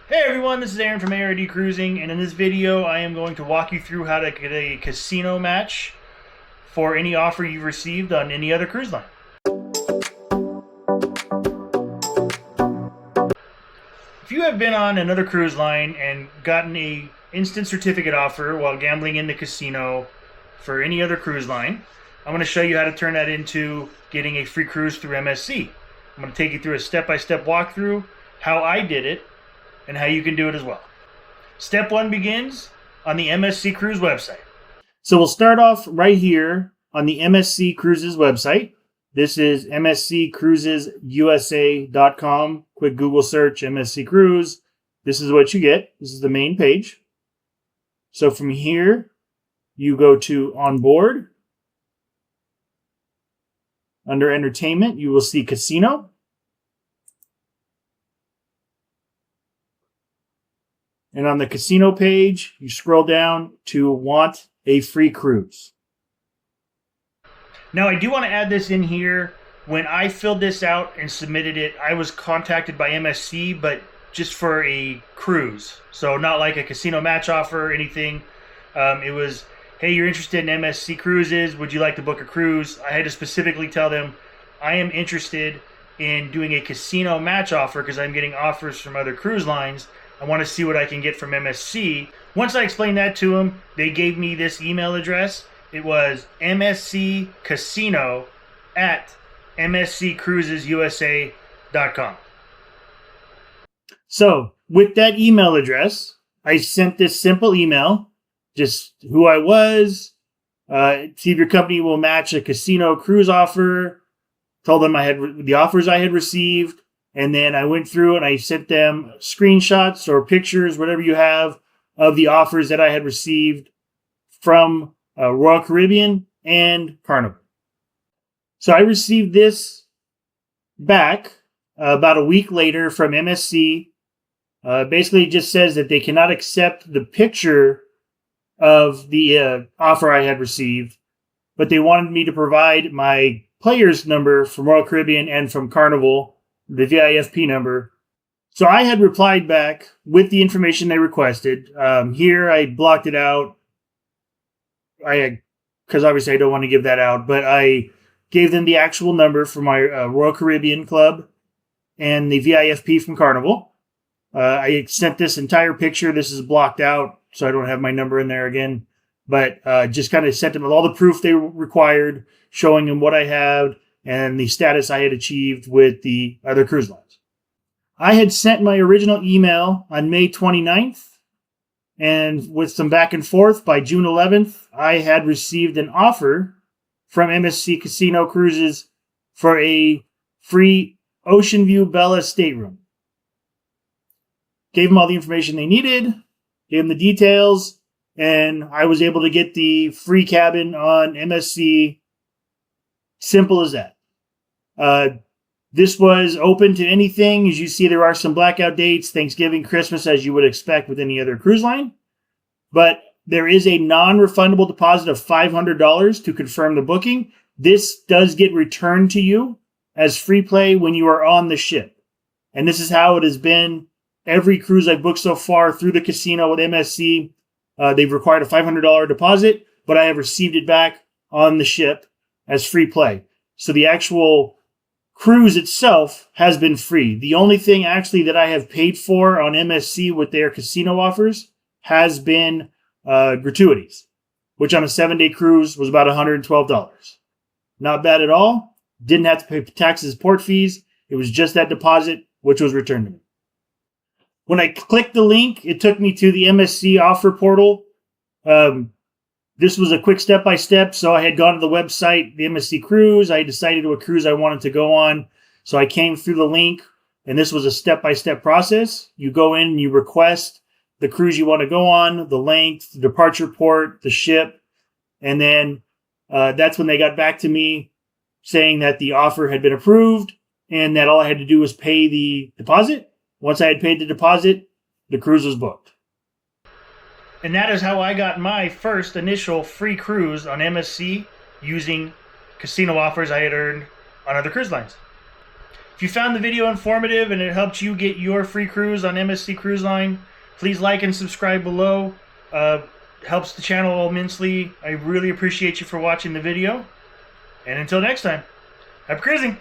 Hey everyone, this is Aaron from ARD Cruising, and in this video I am going to walk you through how to get a casino match for any offer you've received on any other cruise line. If you have been on another cruise line and gotten a instant certificate offer while gambling in the casino for any other cruise line, I'm going to show you how to turn that into getting a free cruise through MSC. I'm going to take you through a step-by-step walkthrough, how I did it, and how you can do it as well. Step one begins on the MSC Cruise website. So we'll start off right here on the MSC Cruises website. This is msccruisesusa.com. Quick Google search, MSC Cruise. This is what you get. This is the main page. So from here, you go to On Board. Under Entertainment, you will see Casino. And on the casino page, you scroll down to Want a Free Cruise. Now, I do want to add this in here. When I filled this out and submitted it, I was contacted by MSC, but just for a cruise. So not like a casino match offer or anything. It was, hey, you're interested in MSC Cruises. Would you like to book a cruise? I had to specifically tell them I am interested in doing a casino match offer because I'm getting offers from other cruise lines. I want to see what I can get from MSC. Once I explained that to them, they gave me this email address. It was msccasino@msccruisesusa.com. So with that email address, I sent this simple email, just who I was, see if your company will match a casino cruise offer, told them I had the offers I had received. And then I went through and I sent them screenshots or pictures, whatever you have, of the offers that I had received from Royal Caribbean and Carnival. So I received this back about a week later from MSC. Basically, it just says that they cannot accept the picture of the offer I had received, but they wanted me to provide my player's number from Royal Caribbean and from Carnival, the VIFP number. So I had replied back with the information they requested. Here I blocked it out. Because obviously I don't want to give that out, but I gave them the actual number for my Royal Caribbean Club and the VIFP from Carnival. I sent this entire picture. This is blocked out, so I don't have my number in there again. But just kind of sent them with all the proof they required, showing them what I had and the status I had achieved with the other cruise lines. I had sent my original email on May 29th, and with some back and forth, by June 11th, I had received an offer from MSC Casino Cruises for a free Ocean View Bella stateroom. Gave them all the information they needed, gave them the details, and I was able to get the free cabin on MSC. Simple as that. This was open to anything. As you see, there are some blackout dates, Thanksgiving, Christmas, as you would expect with any other cruise line. But there is a non-refundable deposit of $500 to confirm the booking. This does get returned to you as free play when you are on the ship. And this is how it has been every cruise I've booked so far through the casino with MSC. They've required a $500 deposit, but I have received it back on the ship as free play. So the actual cruise itself has been free. The only thing actually that I have paid for on MSC with their casino offers has been gratuities, which on a 7-day cruise was about $112. Not bad at all. Didn't have to pay taxes, port fees. It was just that deposit, which was returned to me. When I clicked the link, it took me to the MSC offer portal. This was a quick step-by-step, so I had gone to the website, the MSC Cruise. I decided what cruise I wanted to go on, so I came through the link, and this was a step-by-step process. You go in and you request the cruise you want to go on, the length, the departure port, the ship, and then that's when they got back to me saying that the offer had been approved and that all I had to do was pay the deposit. Once I had paid the deposit, the cruise was booked. And that is how I got my first initial free cruise on MSC using casino offers I had earned on other cruise lines. If you found the video informative and it helped you get your free cruise on MSC Cruise Line, please like and subscribe below. Helps the channel immensely. I really appreciate you for watching the video. And until next time, happy cruising!